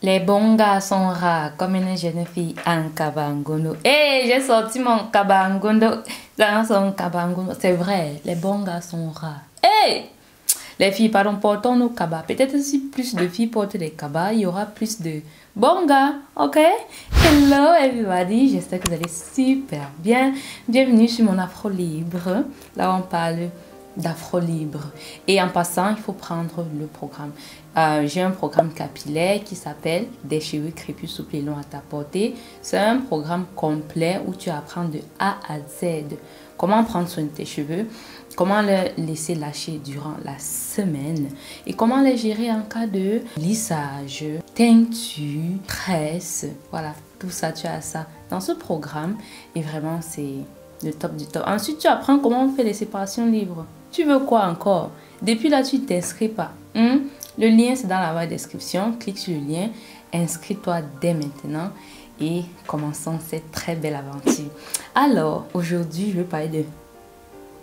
Les bons gars sont rares, comme une jeune fille en kabangono. Hey, j'ai sorti mon kabangono dans son kabangono. C'est vrai, les bons gars sont rares. Hey, les filles, pardon, portons nos cabas. Peut-être si plus de filles portent des cabas, il y aura plus de bons gars, ok? Hello everybody, j'espère que vous allez super bien. Bienvenue sur mon Afro Libre. Là, on parle d'Afro Libre. Et en passant, il faut prendre le programme. J'ai un programme capillaire qui s'appelle Des cheveux crépus, souples et longs à ta portée. C'est un programme complet où tu apprends de A à Z. Comment prendre soin de tes cheveux, comment les laisser lâcher durant la semaine et comment les gérer en cas de lissage, teinture, tresse. Voilà, tout ça, tu as ça dans ce programme et vraiment c'est le top du top. Ensuite, tu apprends comment on fait les séparations libres. Tu veux quoi encore? Depuis là, tu ne t'inscris pas. Le lien, c'est dans la barre de description. Clique sur le lien, inscris-toi dès maintenant et commençons cette très belle aventure. Alors, aujourd'hui, je vais parler de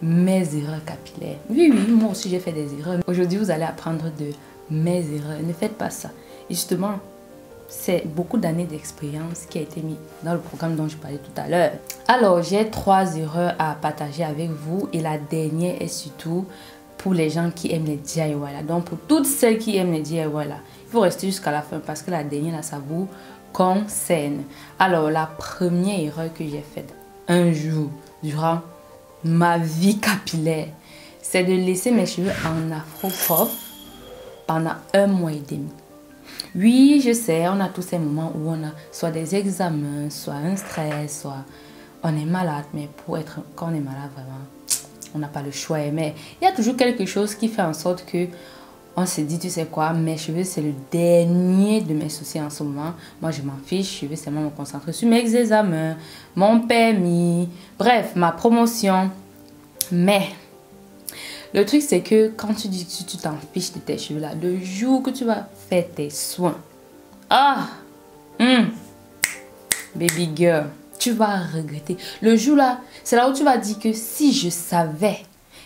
mes erreurs capillaires. Oui, moi aussi, j'ai fait des erreurs. Aujourd'hui, vous allez apprendre de mes erreurs. Ne faites pas ça. Et justement, c'est beaucoup d'années d'expérience qui a été mis dans le programme dont je parlais tout à l'heure. Alors, j'ai 3 erreurs à partager avec vous et la dernière est surtout pour les gens qui aiment les DIY. Donc, pour toutes celles qui aiment les DIY, il faut rester jusqu'à la fin parce que la dernière, là, ça vous concerne. Alors, la première erreur que j'ai faite un jour durant ma vie capillaire, c'est de laisser mes cheveux en afro-pop pendant 1 mois et demi. Oui, je sais, on a tous ces moments où on a soit des examens, soit un stress, soit on est malade. Mais quand on est malade, vraiment, on n'a pas le choix. Mais il y a toujours quelque chose qui fait en sorte que on se dit, tu sais quoi, mes cheveux, c'est le dernier de mes soucis en ce moment. Moi, je m'en fiche, je vais seulement me concentrer sur mes examens, mon permis, bref, ma promotion. Mais le truc, c'est que quand tu dis que tu t'en fiches de tes cheveux là, le jour que tu vas faire tes soins, baby girl, tu vas regretter. Le jour là, c'est là où tu vas dire que si je savais,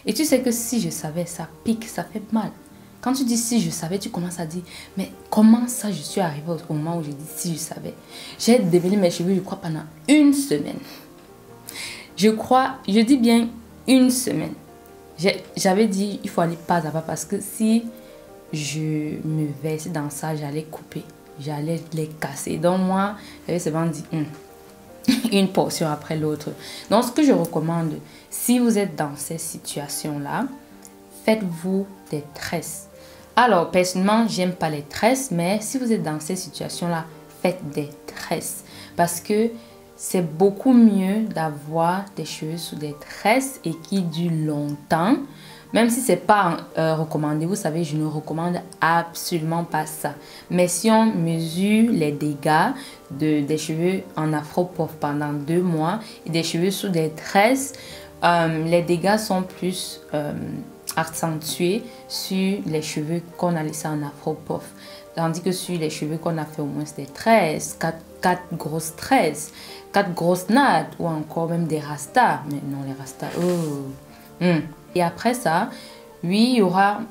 et tu sais que si je savais, ça pique, ça fait mal. Quand tu dis si je savais, tu commences à dire, mais comment ça je suis arrivée au moment où j'ai dit si je savais. J'ai démêlé mes cheveux, je crois, pendant 1 semaine. Je dis bien 1 semaine. J'avais dit, il faut aller pas à pas parce que si je me versais dans ça, j'allais couper. J'allais les casser. Donc moi, j'avais seulement dit une portion après l'autre. Donc ce que je recommande, si vous êtes dans ces situations-là, faites-vous des tresses. Alors, personnellement, j'aime pas les tresses, mais si vous êtes dans ces situations-là, faites des tresses. Parce que c'est beaucoup mieux d'avoir des cheveux sous des tresses et qui durent longtemps. Même si ce n'est pas recommandé, vous savez, je ne recommande absolument pas ça. Mais si on mesure les dégâts des cheveux en afro-puff pendant 2 mois et des cheveux sous des tresses, les dégâts sont plus accentués sur les cheveux qu'on a laissés en afro-puff. Tandis que sur les cheveux qu'on a fait au moins des tresses, 4 grosses tresses, 4 grosses nattes ou encore même des rastas. Mais non, les rastas, Et après ça, oui, il y aura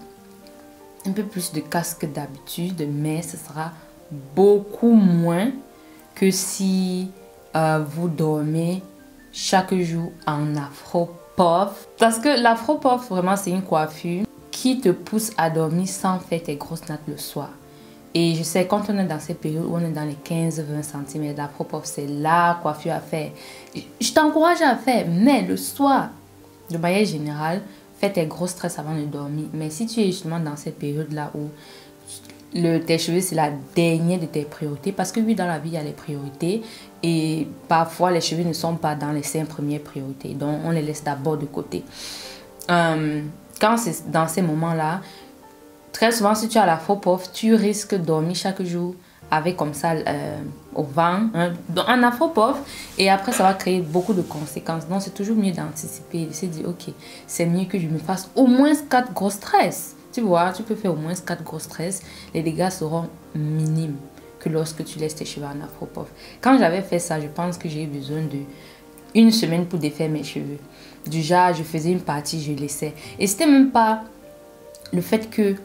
un peu plus de casque d'habitude, mais ce sera beaucoup moins que si vous dormez chaque jour en afro-puff. Parce que l'afro-puff, vraiment, c'est une coiffure qui te pousse à dormir sans faire tes grosses nattes le soir. Et je sais, quand on est dans ces périodes où on est dans les 15-20 cm d'afro-puff, c'est la coiffure à faire. Je t'encourage à faire, mais le soir, de manière générale, fais tes grosses tresses avant de dormir. Mais si tu es justement dans cette période-là où tes cheveux, c'est la dernière de tes priorités, parce que oui, dans la vie, il y a les priorités. Et parfois, les cheveux ne sont pas dans les 5 premières priorités. Donc, on les laisse d'abord de côté. Quand c'est dans ces moments-là, très souvent, si tu as la faux puff, tu risques de dormir chaque jour avec comme ça au vent, en afro-puff. Et après, ça va créer beaucoup de conséquences. Donc, c'est toujours mieux d'anticiper et de se dire, ok, c'est mieux que je me fasse au moins 4 grosses tresses. Tu vois, tu peux faire au moins 4 grosses tresses. Les dégâts seront minimes que lorsque tu laisses tes cheveux en afro-puff. Quand j'avais fait ça, je pense que j'ai eu besoin de 1 semaine pour défaire mes cheveux. Du genre, je faisais une partie, je laissais. Et c'était même pas le fait que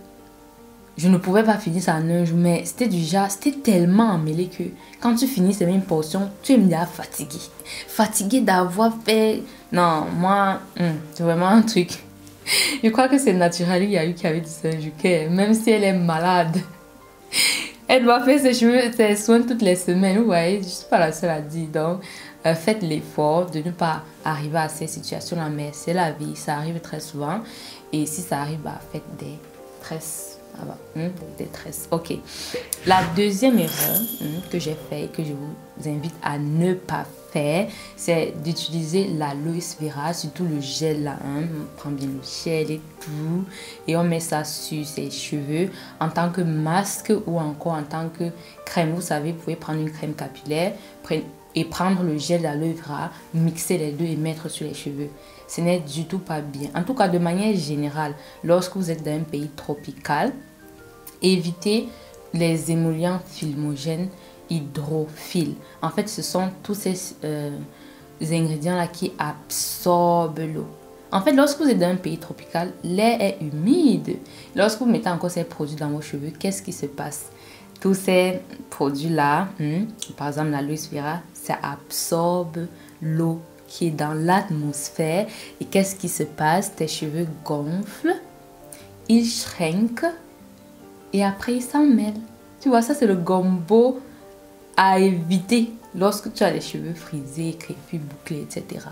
je ne pouvais pas finir ça en un jour, mais c'était tellement emmêlé que quand tu finis ces mêmes portions, tu es déjà fatigué. Fatigué d'avoir fait... Non, moi, c'est vraiment un truc. Je crois que c'est naturel, il y a eu qui avait dit ça un jour, que même si elle est malade, elle doit faire ses soins toutes les semaines. Vous voyez, je ne suis pas la seule à dire. Donc, faites l'effort de ne pas arriver à ces situations-là, mais c'est la vie, ça arrive très souvent. Et si ça arrive, faites des tresses. Des tresses. Ok. La deuxième erreur que j'ai fait et que je vous invite à ne pas faire, c'est d'utiliser l'aloe vera, surtout le gel là. On prend bien le gel et tout, et on met ça sur ses cheveux en tant que masque ou encore en tant que crème. Vous savez, vous pouvez prendre une crème capillaire et prendre le gel d'aloe vera, mixer les deux et mettre sur les cheveux. Ce n'est du tout pas bien. En tout cas, de manière générale, lorsque vous êtes dans un pays tropical, évitez les émollients filmogènes hydrophiles. En fait, ce sont tous ces ingrédients-là qui absorbent l'eau. En fait, lorsque vous êtes dans un pays tropical, l'air est humide. Lorsque vous mettez encore ces produits dans vos cheveux, qu'est-ce qui se passe? Tous ces produits-là, par exemple l'aloe vera, ça absorbe l'eau qui est dans l'atmosphère. Et qu'est-ce qui se passe? Tes cheveux gonflent, ils shrinkent et après ils s'en mêlent. Tu vois, ça c'est le gombo à éviter lorsque tu as les cheveux frisés, crépus, bouclés, etc.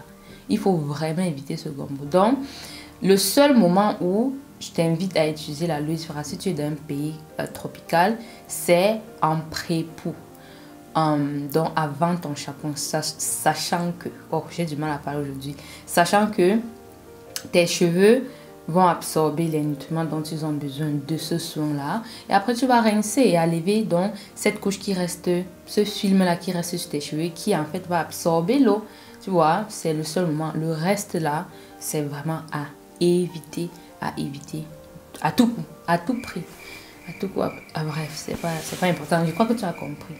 Il faut vraiment éviter ce gombo. Donc, le seul moment où je t'invite à utiliser l'aloe vera si tu es dans un pays tropical, c'est en pré-pou. Donc avant ton shampoing, sachant que, oh j'ai du mal à parler aujourd'hui, sachant que tes cheveux vont absorber les nutriments dont ils ont besoin de ce soin là, et après tu vas rincer et enlever donc cette couche qui reste, ce film là qui reste sur tes cheveux, qui en fait va absorber l'eau. Tu vois, c'est le seul moment. Le reste là, c'est vraiment à éviter à tout coup, à tout prix, à tout coup. Bref, c'est pas important. Je crois que tu as compris.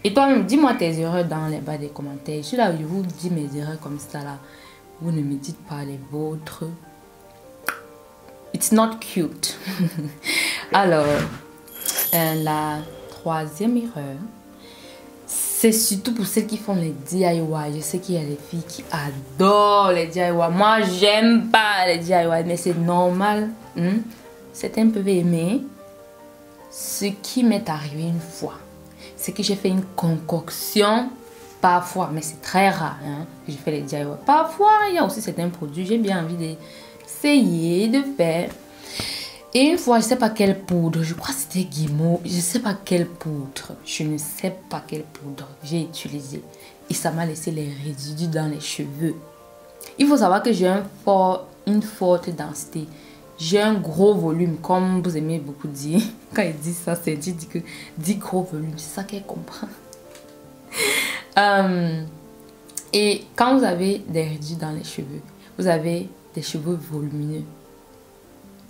Et toi, dis-moi tes erreurs dans les bas des commentaires. Je suis là où je vous dis mes erreurs comme ça là. Vous ne me dites pas les vôtres. It's not cute. Alors, la troisième erreur, c'est surtout pour celles qui font les DIY. Je sais qu'il y a des filles qui adorent les DIY. Moi, j'aime pas les DIY, mais c'est normal. Certains peuvent aimer. Ce qui m'est arrivé une fois, c'est que j'ai fait une concoction. Parfois, mais c'est très rare que je fais les DIY. Parfois, il y a aussi certains produits. J'ai bien envie d'essayer de faire. Et une fois, je ne sais pas quelle poudre, je crois que c'était Guimau, je ne sais pas quelle poudre, je ne sais pas quelle poudre j'ai utilisé. Et ça m'a laissé les résidus dans les cheveux. Il faut savoir que j'ai une forte densité. J'ai un gros volume, comme vous aimez beaucoup dire. Quand ils disent ça, c'est dit gros volume, c'est ça qu'elle comprend. Et quand vous avez des résidus dans les cheveux, vous avez des cheveux volumineux.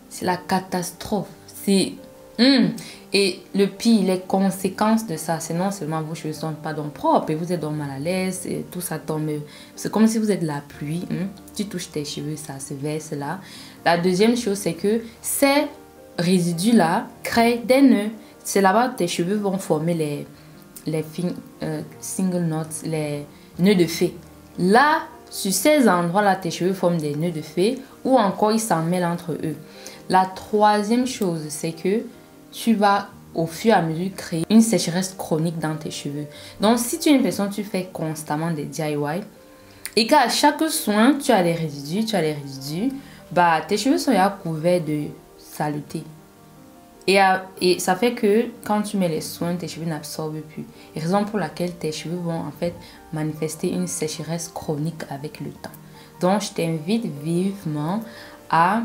C'est la catastrophe. Et le pire, les conséquences de ça, c'est non seulement vos cheveux ne sont pas donc propres et vous êtes donc mal à l'aise et tout ça tombe. C'est comme si vous êtes la pluie. Tu touches tes cheveux, ça se verse là. La deuxième chose, c'est que ces résidus-là créent des nœuds. C'est là-bas que tes cheveux vont former les single knots, les nœuds de fée. Là, sur ces endroits-là, tes cheveux forment des nœuds de fée ou encore ils s'en mêlent entre eux. La troisième chose, c'est que tu vas au fur et à mesure créer une sécheresse chronique dans tes cheveux. Donc, si tu es une personne, tu fais constamment des DIY et qu'à chaque soin, tu as des résidus, tes cheveux sont déjà couverts de saleté. Et ça fait que quand tu mets les soins, tes cheveux n'absorbent plus. Et raison pour laquelle tes cheveux vont en fait manifester une sécheresse chronique avec le temps. Donc, je t'invite vivement à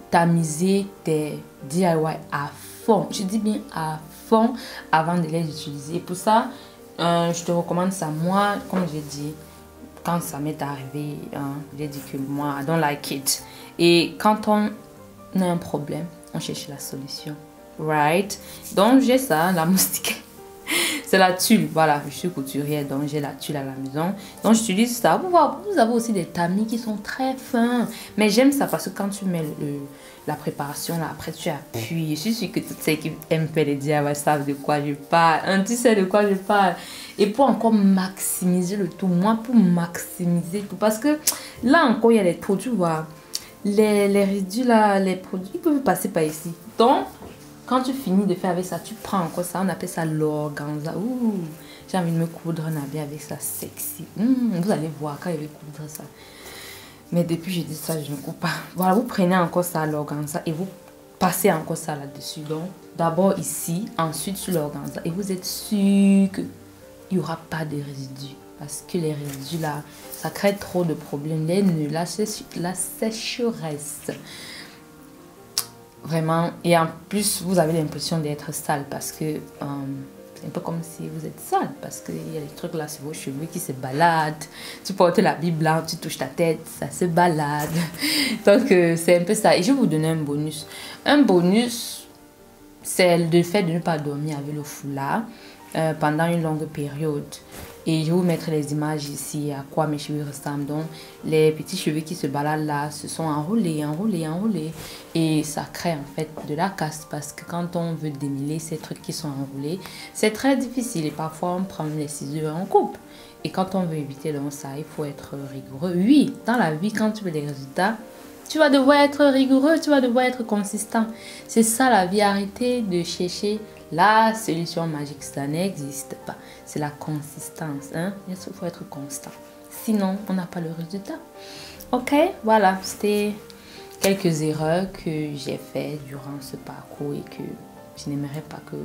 tamiser tes DIY à fond. Je dis bien à fond avant de les utiliser. Pour ça, je te recommande ça. Moi, comme j'ai dit, quand ça m'est arrivé, j'ai dit que moi, I don't like it. Et quand on a un problème, on cherche la solution. Right? Donc, j'ai ça, la moustique. C'est la tulle. Voilà, je suis couturière, donc j'ai la tulle à la maison. Donc j'utilise ça. Vous avez aussi des tamis qui sont très fins. Mais j'aime ça parce que quand tu mets la préparation, là, après tu appuies. Je suis sûre que toutes celles qui aiment faire les DIY savent de quoi je parle. Tu sais de quoi je parle. Et pour encore maximiser le tout, moi pour maximiser tout. Parce que là encore, il y a les produits, tu vois. Les résidus là, les produits, ils peuvent passer par ici. Donc, quand tu finis de faire avec ça, tu prends encore ça. On appelle ça l'organza. Ouh, j'ai envie de me coudre un habit avec ça, sexy. Vous allez voir quand je vais coudre ça. Mais depuis j'ai dit ça, je ne coupe pas. Voilà, vous prenez encore ça, l'organza, et vous passez encore ça là-dessus. Donc, d'abord ici, ensuite sur l'organza. Et vous êtes sûr qu'il n'y aura pas de résidus. Parce que les résidus là, ça crée trop de problèmes. Les nœuds, la sécheresse. Vraiment. Et en plus, vous avez l'impression d'être sale parce que c'est un peu comme si vous êtes sale. Parce qu'il y a des trucs là sur vos cheveux qui se baladent. Tu portes l'habit blanc, tu touches ta tête, ça se balade. Donc, c'est un peu ça. Et je vais vous donner un bonus. Un bonus, c'est le fait de ne pas dormir avec le foulard pendant une longue période. Et je vais vous mettre les images ici à quoi mes cheveux ressemblent. Donc, les petits cheveux qui se baladent là se sont enroulés. Et ça crée en fait de la casse parce que quand on veut démêler ces trucs qui sont enroulés, c'est très difficile. Et parfois, on prend les ciseaux et on coupe. Et quand on veut éviter donc ça, il faut être rigoureux. Oui, dans la vie, quand tu veux des résultats, tu vas devoir être rigoureux, tu vas devoir être consistant. C'est ça la vie. Arrêtez de chercher la solution magique, ça n'existe pas. C'est la consistance. Hein? Il faut être constant. Sinon, on n'a pas le résultat. Ok, voilà. C'était quelques erreurs que j'ai faites durant ce parcours et que je n'aimerais pas que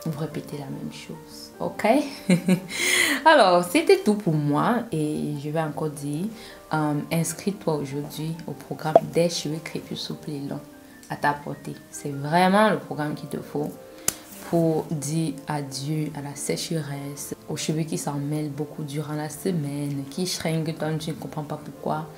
vous répétez la même chose. Ok. Alors, c'était tout pour moi. Et je vais encore dire, inscris-toi aujourd'hui au programme des cheveux crépus souples et longs à ta portée. C'est vraiment le programme qu'il te faut pour dire adieu à la sécheresse, aux cheveux qui s'en mêlent beaucoup durant la semaine, qui shrinkent, toi tu ne comprends pas pourquoi.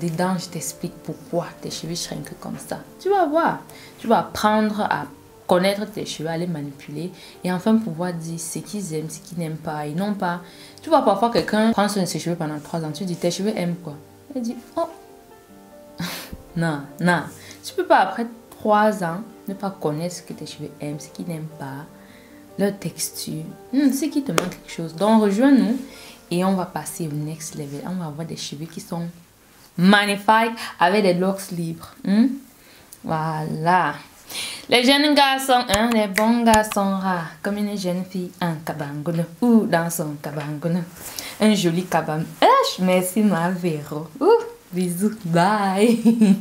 Dedans, je t'explique pourquoi tes cheveux shrinkent comme ça. Tu vas voir, tu vas apprendre à connaître tes cheveux, à les manipuler et enfin pouvoir dire ce qu'ils aiment, ce qu'ils n'aiment pas et non pas. Tu vois, parfois quelqu'un prend soin de ses cheveux pendant 3 ans, tu dis tes cheveux aiment quoi? Il dit oh, non, tu peux pas après 3 ans ne pas connaître ce que tes cheveux aiment, ce qu'ils n'aiment pas, leur texture, ce qui te manque quelque chose. Donc rejoins-nous et on va passer au next level. On va avoir des cheveux qui sont magnifiques avec des locks libres. Voilà. Les jeunes garçons, les bons garçons rares, comme une jeune fille en cabangono ou dans son cabangono. Un joli caban. Merci ma Véro. Bisous, bye.